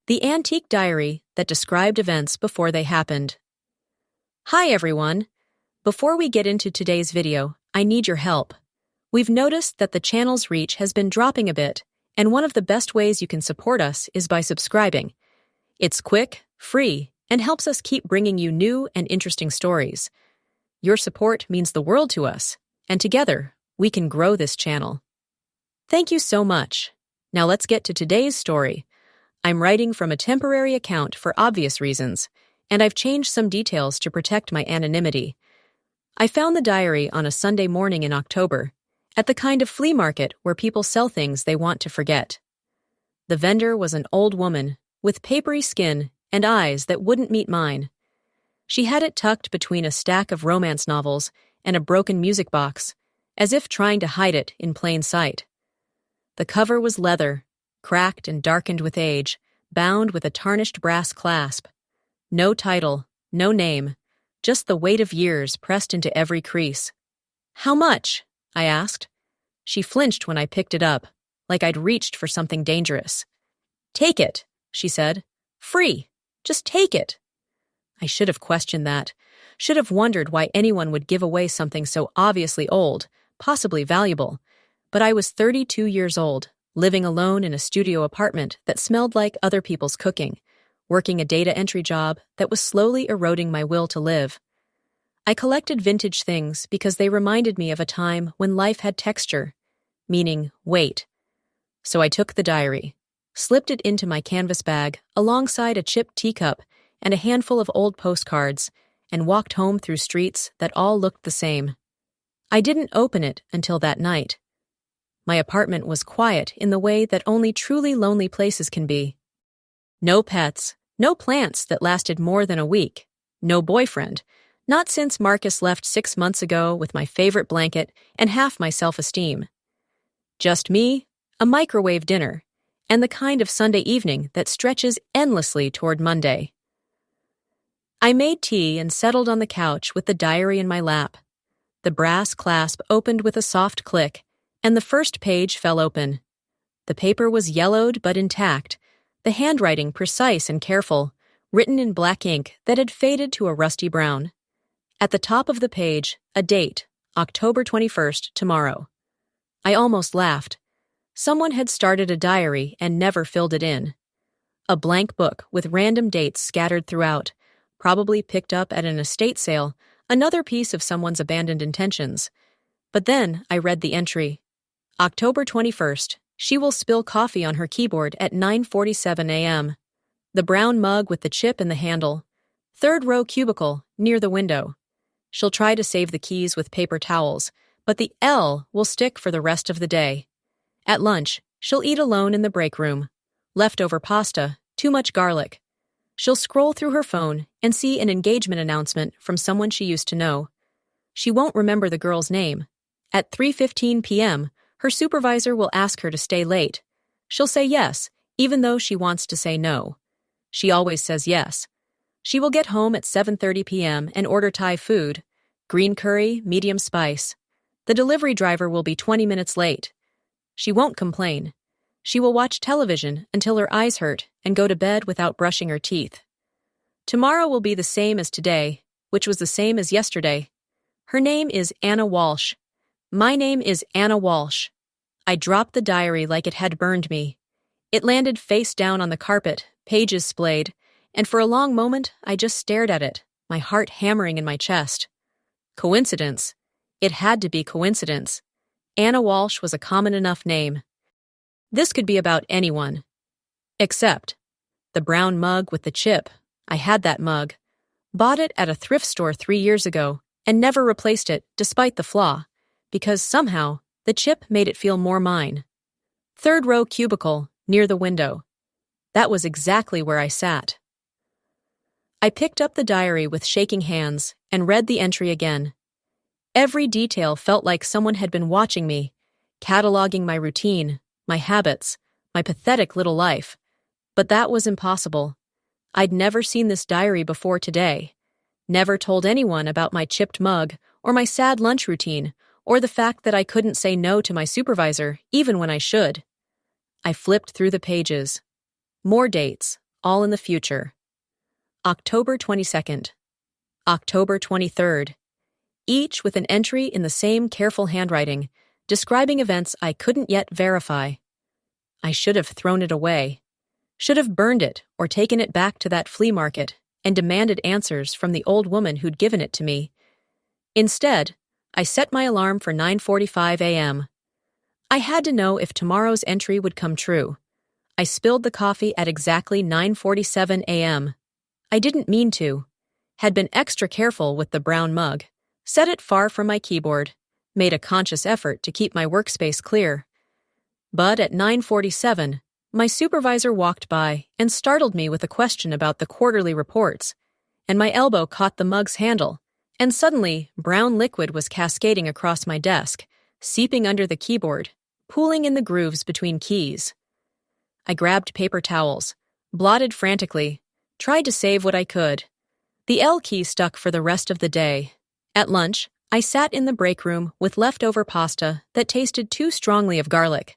The antique diary that described events before they happened. Hi everyone! Before we get into today's video, I need your help. We've noticed that the channel's reach has been dropping a bit, and one of the best ways you can support us is by subscribing. It's quick, free, and helps us keep bringing you new and interesting stories. Your support means the world to us, and together, we can grow this channel. Thank you so much. Now let's get to today's story. I'm writing from a temporary account for obvious reasons, and I've changed some details to protect my anonymity. I found the diary on a Sunday morning in October, at the kind of flea market where people sell things they want to forget. The vendor was an old woman, with papery skin and eyes that wouldn't meet mine. She had it tucked between a stack of romance novels and a broken music box, as if trying to hide it in plain sight. The cover was leather, cracked and darkened with age, bound with a tarnished brass clasp. No title, no name, just the weight of years pressed into every crease. "How much?" I asked. She flinched when I picked it up, like I'd reached for something dangerous. "Take it," she said. "Free. Just take it." I should have questioned that, should have wondered why anyone would give away something so obviously old, possibly valuable. But I was 32 years old, living alone in a studio apartment that smelled like other people's cooking, working a data entry job that was slowly eroding my will to live. I collected vintage things because they reminded me of a time when life had texture, meaning weight. So I took the diary, slipped it into my canvas bag alongside a chipped teacup and a handful of old postcards, and walked home through streets that all looked the same. I didn't open it until that night. My apartment was quiet in the way that only truly lonely places can be. No pets, no plants that lasted more than a week, no boyfriend, not since Marcus left 6 months ago with my favorite blanket and half my self-esteem. Just me, a microwave dinner, and the kind of Sunday evening that stretches endlessly toward Monday. I made tea and settled on the couch with the diary in my lap. The brass clasp opened with a soft click, and the first page fell open. The paper was yellowed but intact, the handwriting precise and careful, written in black ink that had faded to a rusty brown. At the top of the page, a date, October 21st, tomorrow. I almost laughed. Someone had started a diary and never filled it in. A blank book with random dates scattered throughout, probably picked up at an estate sale, another piece of someone's abandoned intentions. But then I read the entry. October 21st, she will spill coffee on her keyboard at 9:47 a.m. The brown mug with the chip in the handle. Third row cubicle, near the window. She'll try to save the keys with paper towels, but the L will stick for the rest of the day. At lunch, she'll eat alone in the break room. Leftover pasta, too much garlic. She'll scroll through her phone and see an engagement announcement from someone she used to know. She won't remember the girl's name. At 3:15 p.m., her supervisor will ask her to stay late. She'll say yes, even though she wants to say no. She always says yes. She will get home at 7:30 p.m. and order Thai food, green curry, medium spice. The delivery driver will be 20 minutes late. She won't complain. She will watch television until her eyes hurt and go to bed without brushing her teeth. Tomorrow will be the same as today, which was the same as yesterday. Her name is Anna Walsh. My name is Anna Walsh. I dropped the diary like it had burned me. It landed face down on the carpet, pages splayed, and for a long moment I just stared at it, my heart hammering in my chest. Coincidence? It had to be coincidence. Anna Walsh was a common enough name. This could be about anyone. Except the brown mug with the chip. I had that mug. Bought it at a thrift store 3 years ago and never replaced it despite the flaw, because somehow the chip made it feel more mine. Third row cubicle, near the window. That was exactly where I sat. I picked up the diary with shaking hands and read the entry again. Every detail felt like someone had been watching me, cataloging my routine, my habits, my pathetic little life. But that was impossible. I'd never seen this diary before today. Never told anyone about my chipped mug or my sad lunch routine or the fact that I couldn't say no to my supervisor even when I should. I flipped through the pages. More dates, all in the future. October 22nd. October 23rd. Each with an entry in the same careful handwriting, describing events I couldn't yet verify. I should have thrown it away. Should have burned it or taken it back to that flea market and demanded answers from the old woman who'd given it to me. Instead, I set my alarm for 9:45 a.m. I had to know if tomorrow's entry would come true. I spilled the coffee at exactly 9:47 a.m. I didn't mean to. Had been extra careful with the brown mug, set it far from my keyboard, made a conscious effort to keep my workspace clear. But at 9:47, my supervisor walked by and startled me with a question about the quarterly reports, and my elbow caught the mug's handle, and suddenly brown liquid was cascading across my desk, seeping under the keyboard, pooling in the grooves between keys. I grabbed paper towels, blotted frantically, tried to save what I could. The L key stuck for the rest of the day. At lunch, I sat in the break room with leftover pasta that tasted too strongly of garlic.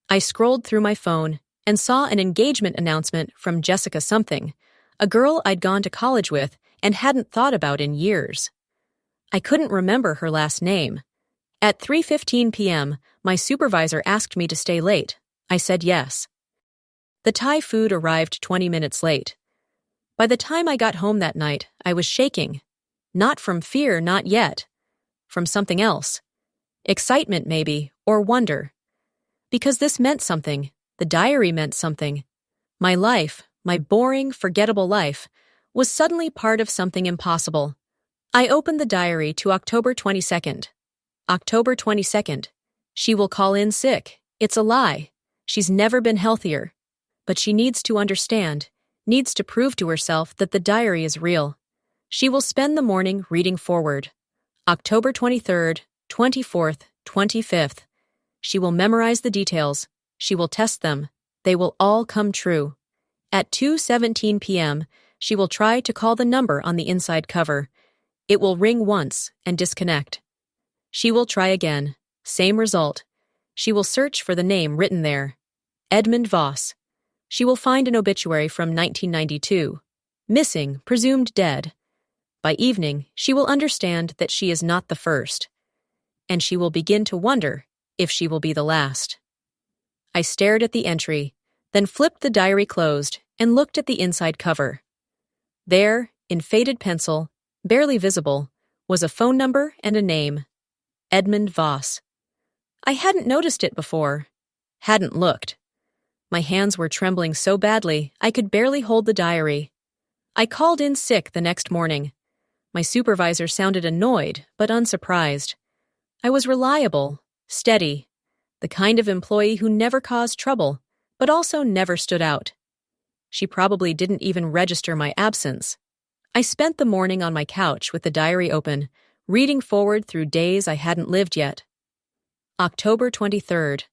I scrolled through my phone and saw an engagement announcement from Jessica something, a girl I'd gone to college with and hadn't thought about in years. I couldn't remember her last name. At 3:15 p.m., my supervisor asked me to stay late. I said yes. The Thai food arrived 20 minutes late. By the time I got home that night, I was shaking. Not from fear, not yet. From something else. Excitement, maybe, or wonder. Because this meant something. The diary meant something. My life, my boring, forgettable life, was suddenly part of something impossible. I opened the diary to October 22nd. October 22nd. She will call in sick. It's a lie. She's never been healthier. But she needs to understand, needs to prove to herself that the diary is real. She will spend the morning reading forward. October 23rd, 24th, 25th. She will memorize the details. She will test them. They will all come true. At 2:17 p.m., she will try to call the number on the inside cover. It will ring once and disconnect. She will try again. Same result. She will search for the name written there. Edmund Voss. She will find an obituary from 1992. Missing, presumed dead. By evening, she will understand that she is not the first. And she will begin to wonder if she will be the last. I stared at the entry, then flipped the diary closed and looked at the inside cover. There, in faded pencil, barely visible, was a phone number and a name. Edmund Voss. I hadn't noticed it before. Hadn't looked. My hands were trembling so badly I could barely hold the diary. I called in sick the next morning. My supervisor sounded annoyed but unsurprised. I was reliable, steady, the kind of employee who never caused trouble, but also never stood out. She probably didn't even register my absence. I spent the morning on my couch with the diary open, reading forward through days I hadn't lived yet. October 23rd.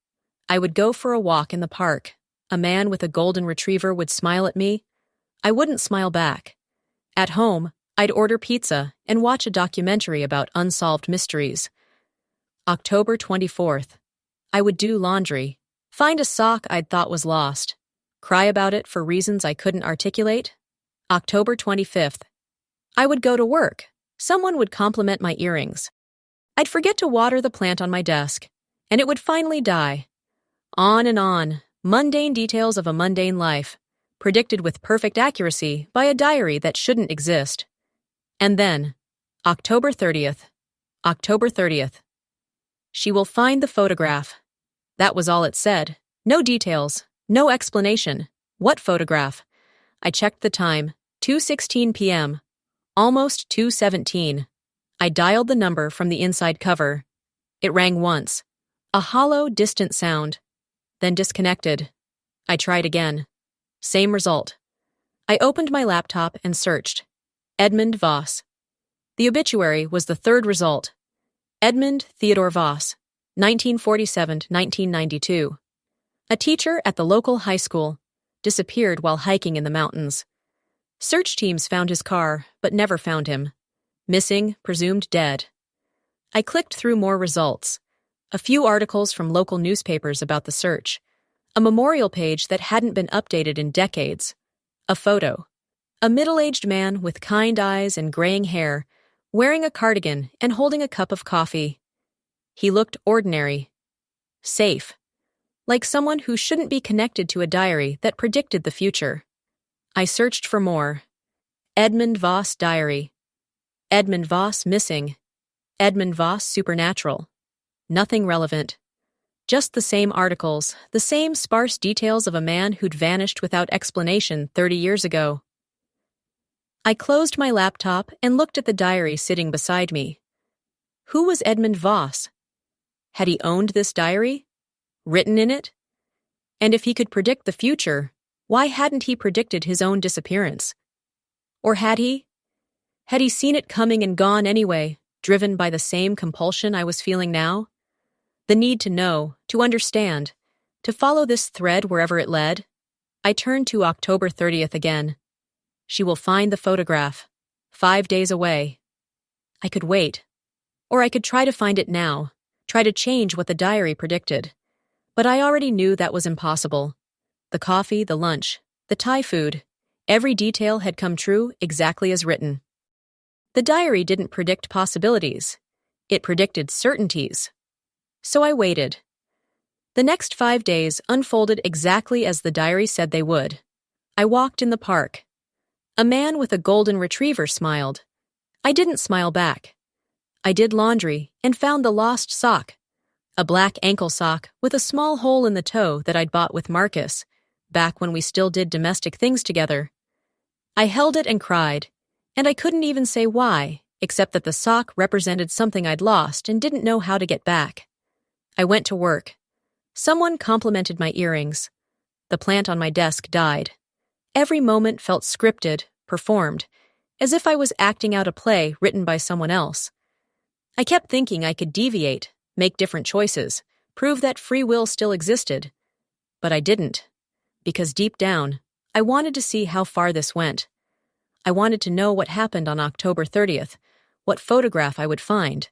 I would go for a walk in the park. A man with a golden retriever would smile at me. I wouldn't smile back. At home, I'd order pizza and watch a documentary about unsolved mysteries. October 24th. I would do laundry, find a sock I'd thought was lost, cry about it for reasons I couldn't articulate. October 25th. I would go to work. Someone would compliment my earrings. I'd forget to water the plant on my desk, and it would finally die. On and on, mundane details of a mundane life, predicted with perfect accuracy by a diary that shouldn't exist. And then, October 30th. October 30th. She will find the photograph. That was all it said. No details, no explanation. What photograph? I checked the time, 2:16 p.m., almost 2:17. I dialed the number from the inside cover. It rang once, a hollow, distant sound, then disconnected. I tried again. Same result. I opened my laptop and searched. Edmund Voss. The obituary was the third result. Edmund Theodore Voss, 1947-1992. A teacher at the local high school, disappeared while hiking in the mountains. Search teams found his car, but never found him. Missing, presumed dead. I clicked through more results. A few articles from local newspapers about the search. A memorial page that hadn't been updated in decades. A photo. A middle-aged man with kind eyes and graying hair, wearing a cardigan and holding a cup of coffee. He looked ordinary. Safe. Like someone who shouldn't be connected to a diary that predicted the future. I searched for more. Edmund Voss diary. Edmund Voss missing. Edmund Voss supernatural. Nothing relevant. Just the same articles, the same sparse details of a man who'd vanished without explanation 30 years ago. I closed my laptop and looked at the diary sitting beside me. Who was Edmund Voss? Had he owned this diary? Written in it? And if he could predict the future, why hadn't he predicted his own disappearance? Or had he? Had he seen it coming and gone anyway, driven by the same compulsion I was feeling now? The need to know, to understand, to follow this thread wherever it led? I turned to October 30th again. She will find the photograph. 5 days away. I could wait. Or I could try to find it now, try to change what the diary predicted. But I already knew that was impossible. The coffee, the lunch, the Thai food, every detail had come true exactly as written. The diary didn't predict possibilities. It predicted certainties. So I waited. The next 5 days unfolded exactly as the diary said they would. I walked in the park. A man with a golden retriever smiled. I didn't smile back. I did laundry and found the lost sock. A black ankle sock with a small hole in the toe that I'd bought with Marcus, back when we still did domestic things together. I held it and cried, and I couldn't even say why, except that the sock represented something I'd lost and didn't know how to get back. I went to work. Someone complimented my earrings. The plant on my desk died. Every moment felt scripted, performed, as if I was acting out a play written by someone else. I kept thinking I could deviate, make different choices, prove that free will still existed. But I didn't, because deep down, I wanted to see how far this went. I wanted to know what happened on October 30th, what photograph I would find.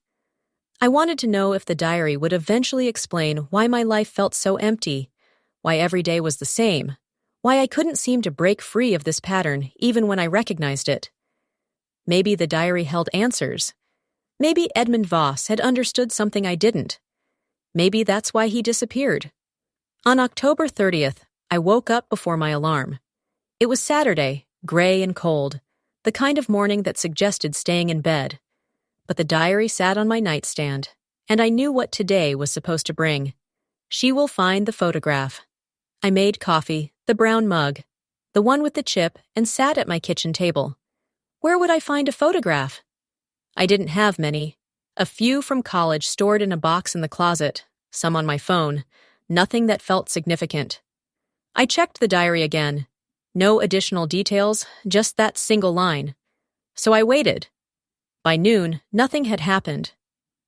I wanted to know if the diary would eventually explain why my life felt so empty, why every day was the same, why I couldn't seem to break free of this pattern even when I recognized it. Maybe the diary held answers. Maybe Edmund Voss had understood something I didn't. Maybe that's why he disappeared. On October 30th, I woke up before my alarm. It was Saturday, gray and cold, the kind of morning that suggested staying in bed. But the diary sat on my nightstand, and I knew what today was supposed to bring. She will find the photograph. I made coffee, the brown mug, the one with the chip, and sat at my kitchen table. Where would I find a photograph? I didn't have many. A few from college stored in a box in the closet, some on my phone, nothing that felt significant. I checked the diary again. No additional details, just that single line. So I waited. By noon, nothing had happened.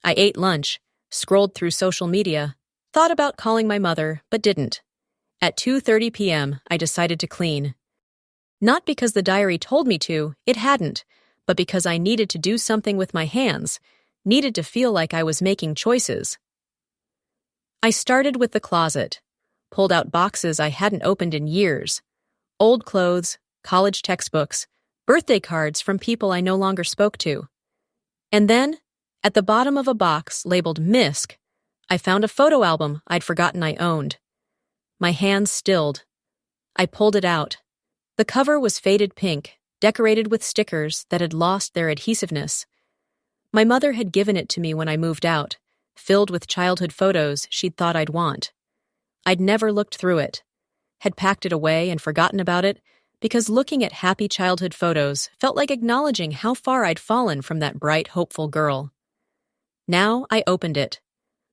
I ate lunch, scrolled through social media, thought about calling my mother, but didn't. At 2:30 p.m., I decided to clean. Not because the diary told me to, it hadn't, but because I needed to do something with my hands, needed to feel like I was making choices. I started with the closet, pulled out boxes I hadn't opened in years, old clothes, college textbooks, birthday cards from people I no longer spoke to. And then, at the bottom of a box labeled MISC, I found a photo album I'd forgotten I owned. My hands stilled. I pulled it out. The cover was faded pink, decorated with stickers that had lost their adhesiveness. My mother had given it to me when I moved out, filled with childhood photos she'd thought I'd want. I'd never looked through it, had packed it away and forgotten about it, because looking at happy childhood photos felt like acknowledging how far I'd fallen from that bright, hopeful girl. Now I opened it.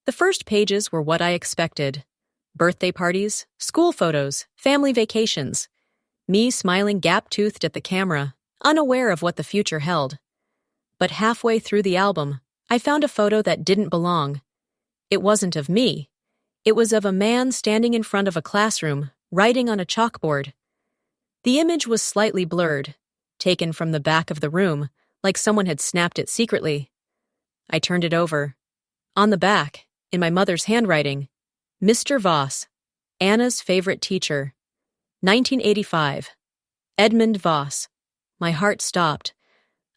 The first pages were what I expected. Birthday parties, school photos, family vacations. Me smiling gap-toothed at the camera, unaware of what the future held. But halfway through the album, I found a photo that didn't belong. It wasn't of me. It was of a man standing in front of a classroom, writing on a chalkboard. The image was slightly blurred, taken from the back of the room, like someone had snapped it secretly. I turned it over. On the back, in my mother's handwriting, Mr. Voss, Anna's favorite teacher, 1985. Edmund Voss. My heart stopped.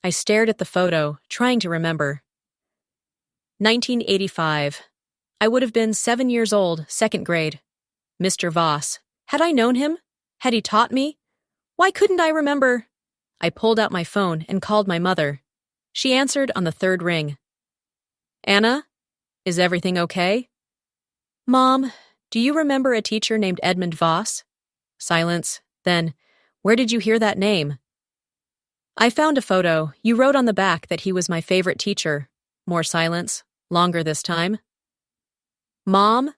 I stared at the photo, trying to remember. 1985. I would have been 7 years old, second grade. Mr. Voss. Had I known him? Had he taught me? Why couldn't I remember? I pulled out my phone and called my mother. She answered on the third ring. Anna, is everything okay? Mom, do you remember a teacher named Edmund Voss? Silence. Then, where did you hear that name? I found a photo. You wrote on the back that he was my favorite teacher. More silence. Longer this time. Mom?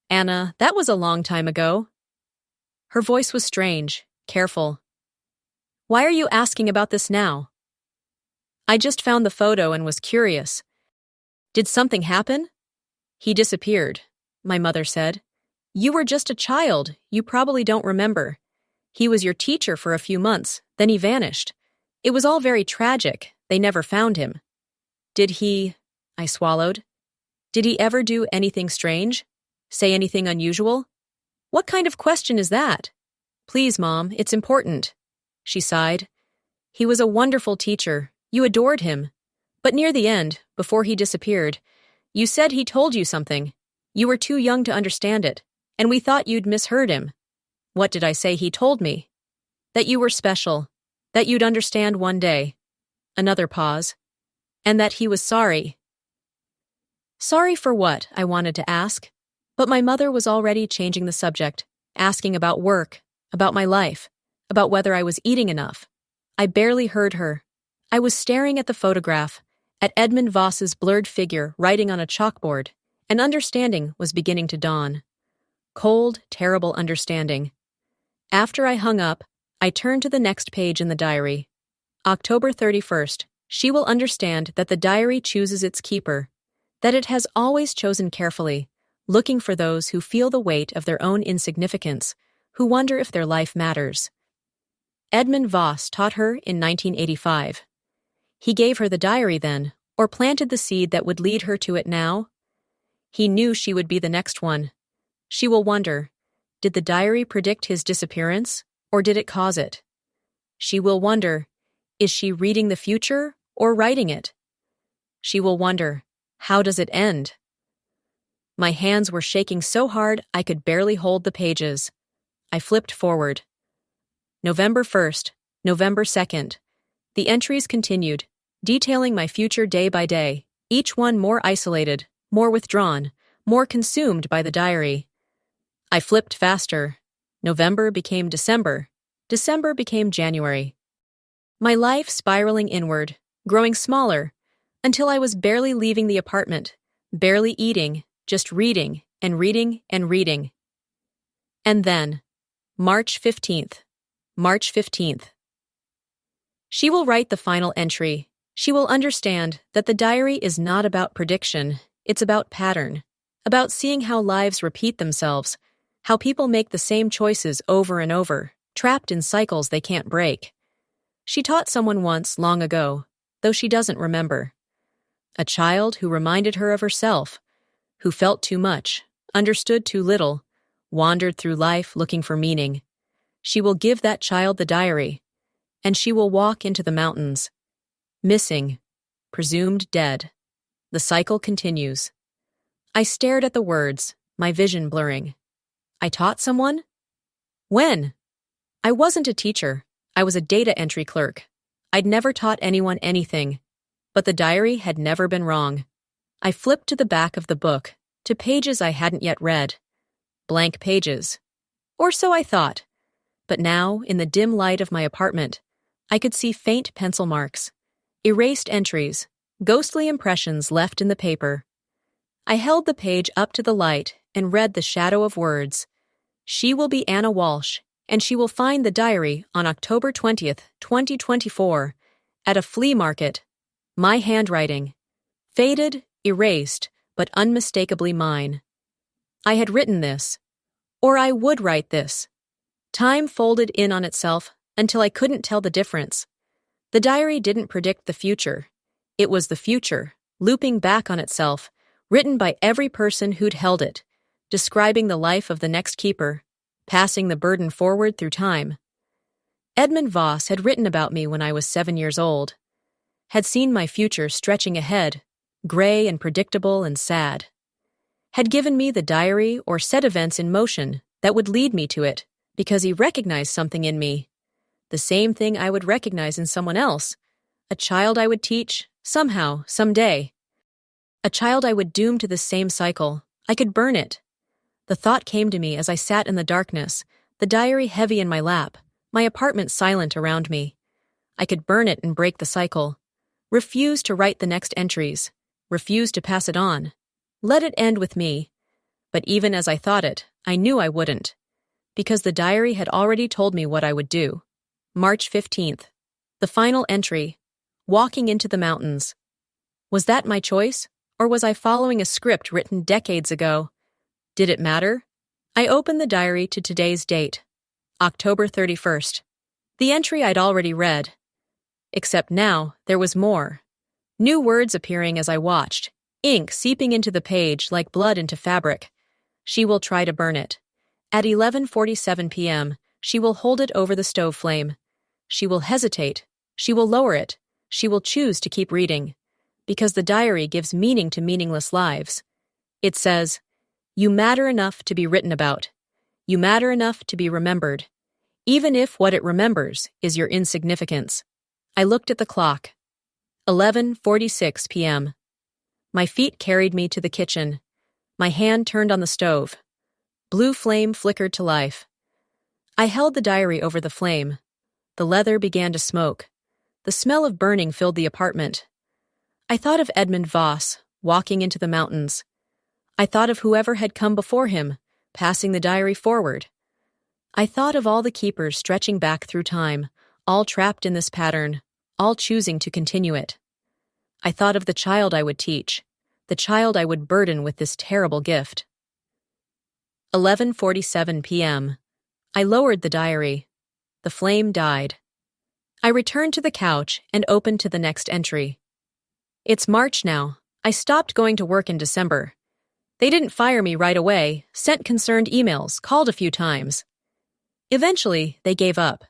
Anna, that was a long time ago. Her voice was strange, careful. Why are you asking about this now? I just found the photo and was curious. Did something happen? He disappeared, my mother said. You were just a child. You probably don't remember. He was your teacher for a few months, then he vanished. It was all very tragic. They never found him. Did he... I swallowed. Did he ever do anything strange? Say anything unusual? What kind of question is that? Please, Mom, it's important. She sighed. He was a wonderful teacher. You adored him. But near the end, before he disappeared, you said he told you something. You were too young to understand it, and we thought you'd misheard him. What did I say he told me? That you were special, that you'd understand one day. Another pause. And that he was sorry. Sorry for what? I wanted to ask. But my mother was already changing the subject, asking about work, about my life, about whether I was eating enough. I barely heard her. I was staring at the photograph, at Edmund Voss's blurred figure writing on a chalkboard, and understanding was beginning to dawn. Cold, terrible understanding. After I hung up, I turned to the next page in the diary. October 31st. She will understand that the diary chooses its keeper, that it has always chosen carefully, looking for those who feel the weight of their own insignificance, who wonder if their life matters. Edmund Voss taught her in 1985. He gave her the diary then, or planted the seed that would lead her to it now. He knew she would be the next one. She will wonder, did the diary predict his disappearance, or did it cause it? She will wonder, is she reading the future or writing it? She will wonder, how does it end? My hands were shaking so hard I could barely hold the pages. I flipped forward. November 1st, November 2nd. The entries continued, detailing my future day by day, each one more isolated, more withdrawn, more consumed by the diary. I flipped faster. November became December. December became January. My life spiraling inward, growing smaller, until I was barely leaving the apartment, barely eating, just reading and reading and reading. And then, March 15th. March 15th. She will write the final entry. She will understand that the diary is not about prediction, it's about pattern, about seeing how lives repeat themselves, how people make the same choices over and over, trapped in cycles they can't break. She taught someone once, long ago, though she doesn't remember. A child who reminded her of herself, who felt too much, understood too little, wandered through life looking for meaning. She will give that child the diary, and she will walk into the mountains. Missing, presumed dead. The cycle continues. I stared at the words, my vision blurring. I taught someone? When? I wasn't a teacher. I was a data entry clerk. I'd never taught anyone anything. But the diary had never been wrong. I flipped to the back of the book, to pages I hadn't yet read. Blank pages. Or so I thought. But now, in the dim light of my apartment, I could see faint pencil marks, erased entries, ghostly impressions left in the paper. I held the page up to the light and read the shadow of words. She will be Anna Walsh, and she will find the diary on October 20th, 2024, at a flea market. My handwriting. Faded, erased, but unmistakably mine. I had written this. Or I would write this. Time folded in on itself until I couldn't tell the difference. The diary didn't predict the future. It was the future, looping back on itself, written by every person who'd held it, describing the life of the next keeper, passing the burden forward through time. Edmund Voss had written about me when I was 7 years old, had seen my future stretching ahead, gray and predictable and sad, had given me the diary or set events in motion that would lead me to it because he recognized something in me, the same thing I would recognize in someone else, a child I would teach, somehow, someday. A child I would doom to this same cycle. I could burn it. The thought came to me as I sat in the darkness, the diary heavy in my lap, my apartment silent around me. I could burn it and break the cycle. Refuse to write the next entries. Refuse to pass it on. Let it end with me. But even as I thought it, I knew I wouldn't. Because the diary had already told me what I would do. March 15th. The final entry. Walking into the mountains. Was that my choice? Or was I following a script written decades ago? Did it matter? I opened the diary to today's date. October 31st. The entry I'd already read. Except now, there was more. New words appearing as I watched. Ink seeping into the page like blood into fabric. She will try to burn it. At 11:47 p.m., she will hold it over the stove flame. She will hesitate. She will lower it. She will choose to keep reading. Because the diary gives meaning to meaningless lives. It says, "You matter enough to be written about. You matter enough to be remembered. Even if what it remembers is your insignificance." I looked at the clock. 11:46 p.m. My feet carried me to the kitchen. My hand turned on the stove. Blue flame flickered to life. I held the diary over the flame. The leather began to smoke. The smell of burning filled the apartment. I thought of Edmund Voss, walking into the mountains. I thought of whoever had come before him, passing the diary forward. I thought of all the keepers stretching back through time, all trapped in this pattern, all choosing to continue it. I thought of the child I would teach, the child I would burden with this terrible gift. 11:47 p.m. I lowered the diary. The flame died. I returned to the couch and opened to the next entry. It's March now. I stopped going to work in December. They didn't fire me right away, sent concerned emails, called a few times. Eventually, they gave up.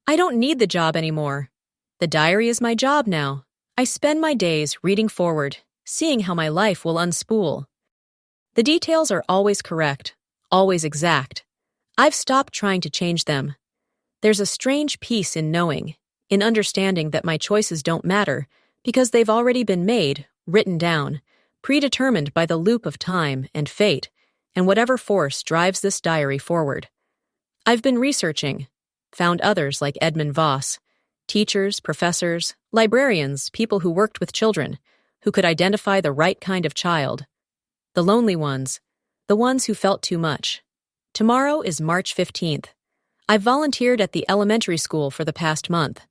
I don't need the job anymore. The diary is my job now. I spend my days reading forward, seeing how my life will unspool. The details are always correct, always exact. I've stopped trying to change them. There's a strange peace in knowing, in understanding that my choices don't matter because they've already been made, written down, predetermined by the loop of time and fate and whatever force drives this diary forward. I've been researching, found others like Edmund Voss, teachers, professors, librarians, people who worked with children, who could identify the right kind of child. The lonely ones, the ones who felt too much. Tomorrow is March 15th. I've volunteered at the elementary school for the past month.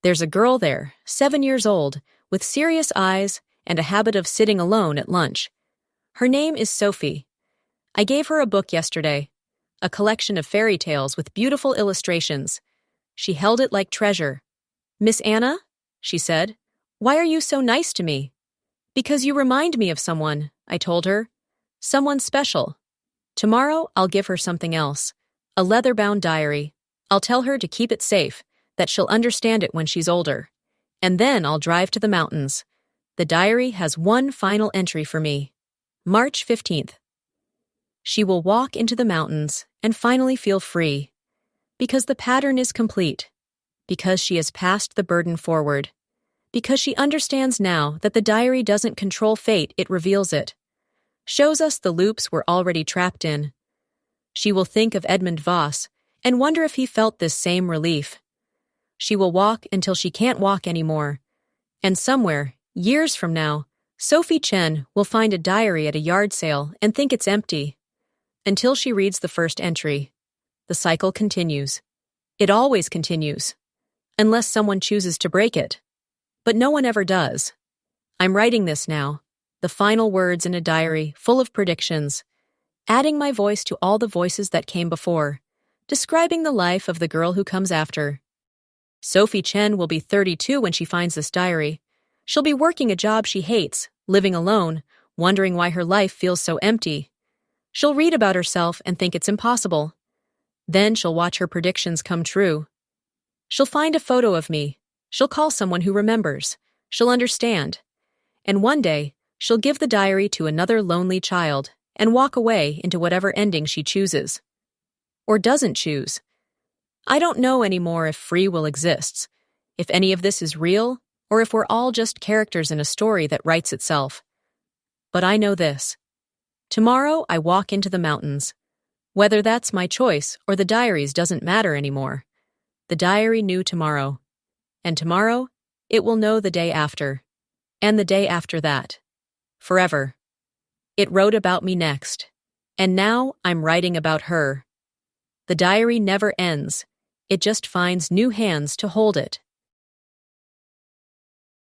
There's a girl there, 7 years old, with serious eyes and a habit of sitting alone at lunch. Her name is Sophie. I gave her a book yesterday, a collection of fairy tales with beautiful illustrations. She held it like treasure. "Miss Anna," she said, "why are you so nice to me?" "Because you remind me of someone," I told her. "Someone special." Tomorrow, I'll give her something else. A leather-bound diary. I'll tell her to keep it safe, that she'll understand it when she's older. And then I'll drive to the mountains. The diary has one final entry for me. March 15th. She will walk into the mountains and finally feel free. Because the pattern is complete. Because she has passed the burden forward. Because she understands now that the diary doesn't control fate, it reveals it. Shows us the loops we're already trapped in. She will think of Edmund Voss and wonder if he felt this same relief. She will walk until she can't walk anymore. And somewhere, years from now, Sophie Chen will find a diary at a yard sale and think it's empty. Until she reads the first entry. The cycle continues. It always continues. Unless someone chooses to break it. But no one ever does. I'm writing this now, the final words in a diary full of predictions, adding my voice to all the voices that came before, describing the life of the girl who comes after. Sophie Chen will be 32 when she finds this diary. She'll be working a job she hates, living alone, wondering why her life feels so empty. She'll read about herself and think it's impossible. Then she'll watch her predictions come true. She'll find a photo of me. She'll call someone who remembers. She'll understand. And one day, she'll give the diary to another lonely child and walk away into whatever ending she chooses. Or doesn't choose. I don't know anymore if free will exists, if any of this is real, or if we're all just characters in a story that writes itself. But I know this. Tomorrow I walk into the mountains. Whether that's my choice or the diary's doesn't matter anymore. The diary knew tomorrow. And tomorrow, it will know the day after. And the day after that. Forever. It wrote about me next. And now I'm writing about her. The diary never ends. It just finds new hands to hold it.